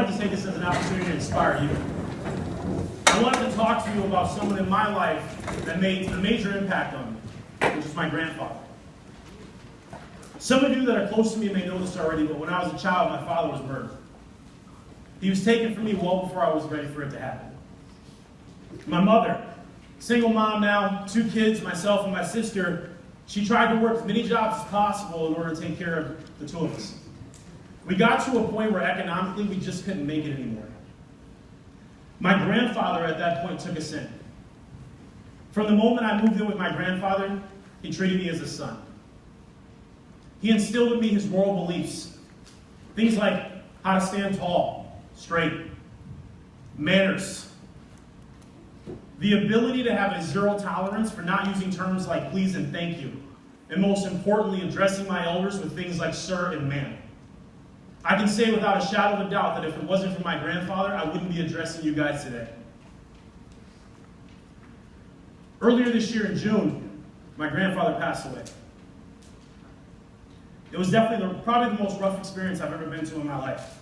wanted to take this as an opportunity to inspire you. I wanted to talk to you about someone in my life that made a major impact on me, which is my grandfather. Some of you that are close to me may know this already, but when I was a child, my father was murdered. He was taken from me well before I was ready for it to happen. My mother, single mom now, 2 kids, myself and my sister, she tried to work as many jobs as possible in order to take care of the 2 of us. We got to a point where economically we just couldn't make it anymore. My grandfather at that point took us in. From the moment I moved in with my grandfather, he treated me as a son. He instilled in me his moral beliefs. Things like how to stand tall, straight, manners, the ability to have a zero tolerance for not using terms like please and thank you, and most importantly, addressing my elders with things like sir and ma'am. I can say without a shadow of a doubt that if it wasn't for my grandfather, I wouldn't be addressing you guys today. Earlier this year in June, my grandfather passed away. It was definitely probably the most rough experience I've ever been to in my life.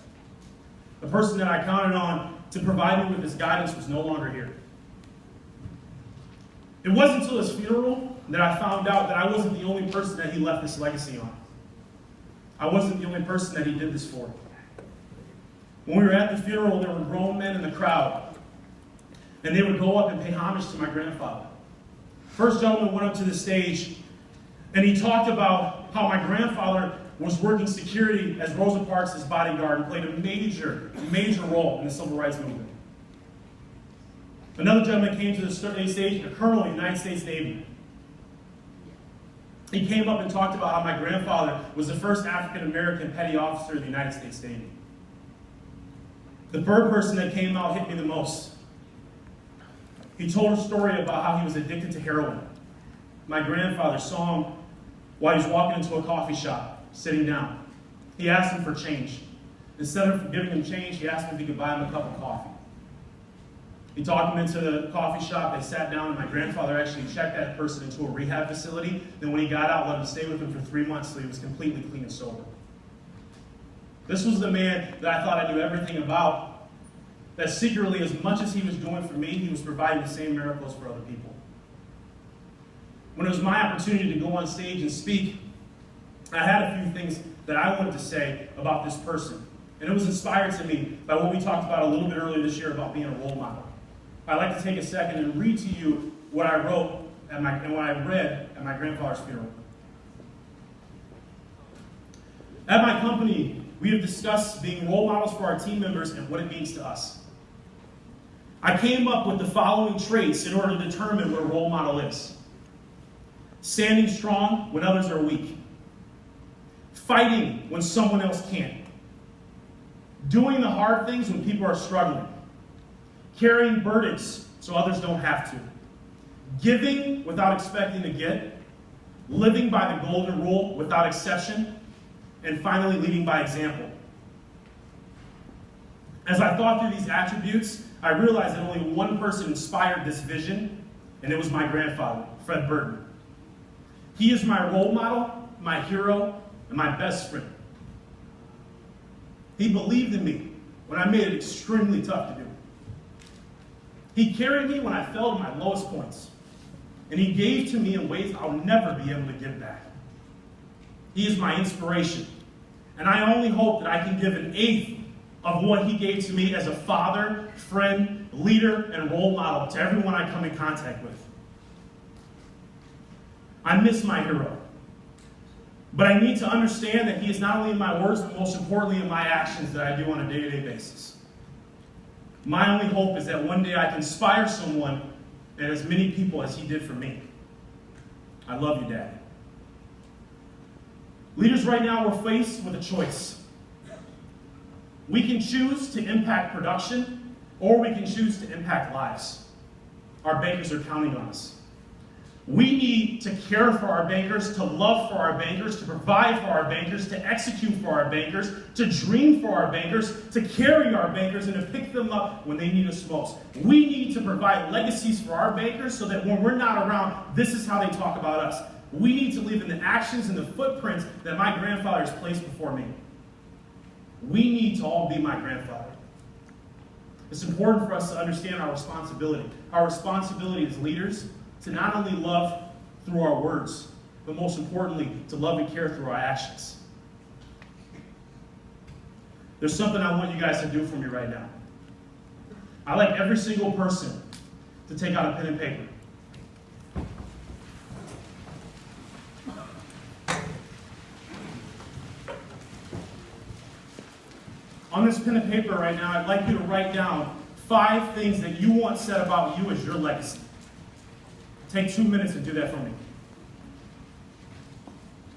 The person that I counted on to provide me with this guidance was no longer here. It wasn't until his funeral that I found out that I wasn't the only person that he left this legacy on. I wasn't the only person that he did this for. When we were at the funeral, there were grown men in the crowd, and they would go up and pay homage to my grandfather. First gentleman went up to the stage, and he talked about how my grandfather was working security as Rosa Parks' bodyguard and played a major role in the civil rights movement. Another gentleman came to the stage, a colonel in the United States Navy. He came up and talked about how my grandfather was the first African-American petty officer of the United States Navy. The third person that came out hit me the most. He told a story about how he was addicted to heroin. My grandfather saw him while he was walking into a coffee shop, sitting down. He asked him for change. Instead of giving him change, he asked him if he could buy him a cup of coffee. He talked him into the coffee shop. They sat down, and my grandfather actually checked that person into a rehab facility. Then when he got out, let him stay with him for 3 months so he was completely clean and sober. This was the man that I thought I knew everything about, that secretly, as much as he was doing for me, he was providing the same miracles for other people. When it was my opportunity to go on stage and speak, I had a few things that I wanted to say about this person. And it was inspired to me by what we talked about a little bit earlier this year about being a role model. I'd like to take a second and read to you what I wrote and what I read at my grandfather's funeral. At my company, we have discussed being role models for our team members and what it means to us. I came up with the following traits in order to determine what a role model is. Standing strong when others are weak. Fighting when someone else can't. Doing the hard things when people are struggling. Carrying burdens so others don't have to. Giving without expecting to get. Living by the golden rule without exception. And finally, leading by example. As I thought through these attributes, I realized that only one person inspired this vision, and it was my grandfather, Fred Burton. He is my role model, my hero, and my best friend. He believed in me when I made it extremely tough to do. He carried me when I fell to my lowest points. And he gave to me in ways I'll never be able to give back. He is my inspiration. And I only hope that I can give an eighth of what he gave to me as a father, friend, leader, and role model to everyone I come in contact with. I miss my hero. But I need to understand that he is not only in my words, but most importantly in my actions that I do on a day-to-day basis. My only hope is that one day I can inspire someone and as many people as he did for me. I love you, Dad. Leaders right now are faced with a choice. We can choose to impact production, or we can choose to impact lives. Our bankers are counting on us. We need to care for our bankers, to love for our bankers, to provide for our bankers, to execute for our bankers, to dream for our bankers, to carry our bankers, and to pick them up when they need us most. We need to provide legacies for our bankers so that when we're not around, this is how they talk about us. We need to leave in the actions and the footprints that my grandfather has placed before me. We need to all be my grandfather. It's important for us to understand our responsibility. Our responsibility as leaders to not only love through our words, but most importantly, to love and care through our actions. There's something I want you guys to do for me right now. I'd like every single person to take out a pen and paper. On this pen and paper right now, I'd like you to write down 5 things that you want said about you as your legacy. Take 2 minutes to do that for me.